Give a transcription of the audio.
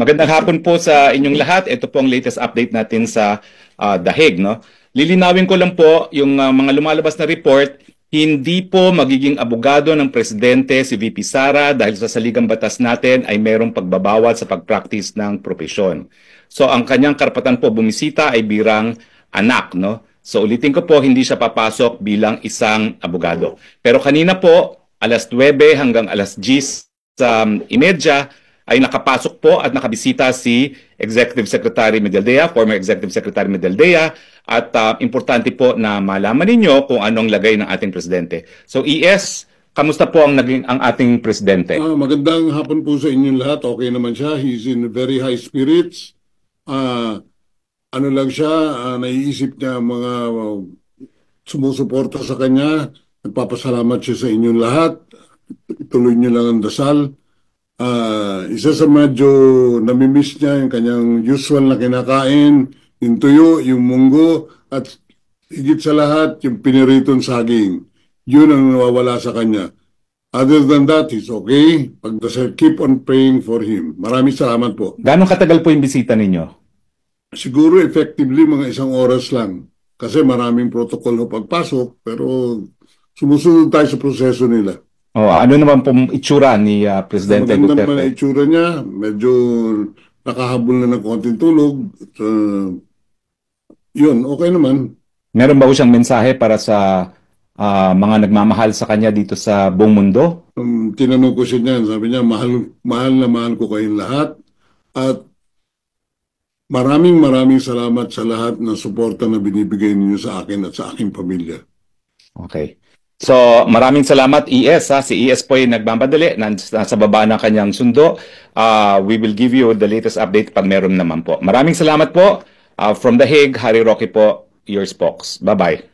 Magandang hapon po sa inyong lahat. Ito po ang latest update natin sa The Hague, no? Lilinawin ko lang po yung mga lumalabas na report, hindi po magiging abogado ng presidente si VP Sara dahil sa saligang batas natin ay mayroong pagbabawal sa pag-practice ng propesyon. So ang kanyang karapatan po bumisita ay birang anak, no? So ulitin ko po, hindi siya papasok bilang isang abogado. Pero kanina po, alas 9 hanggang alas 10:30 ay nakapasok po at nakabisita si Executive Secretary Medaldea, former Executive Secretary Medaldea, at importante po na malaman ninyo kung anong lagay ng ating presidente. So ES, kamusta po ang naging ang ating presidente? Magandang hapon po sa inyong lahat. Okay naman siya. He's in very high spirits. Ano lang siya, naiisip niya mga sumusuporta sa kanya. Nagpapasalamat siya sa inyong lahat. Ituloy niyo lang ang dasal. Isa sa medyo namimiss niya yung kanyang usual na kinakain, yung tuyo, yung munggo, at higit sa lahat, yung piniritong saging. Yun ang nawawala sa kanya. Other than that, he's okay. Pagdasal, keep on praying for him. Maraming salamat po. Gano'ng katagal po yung bisita ninyo? Siguro effectively mga 1 oras lang. Kasi maraming protocol na pagpasok, pero sumusunod tayo sa proseso nila. Ano naman pong itsura ni Presidente Maganda naman ang Duterte? itsura niya. Medyo nakahabol na ng konting tulog. Yun, okay naman. Meron ba po siyang mensahe para sa mga nagmamahal sa kanya dito sa buong mundo? Tinanong ko siya niyan. Sabi niya, mahal na mahal ko kayong lahat. At maraming salamat sa lahat ng suporta na binibigay ninyo sa akin at sa aking pamilya. Okay. So, maraming salamat ES. Si ES po ay nagmamadali, nasa baba ng kanyang sundo. We will give you the latest update pag meron naman po. Maraming salamat po. From The Hague, Harry Roque po, your spokes. Bye-bye.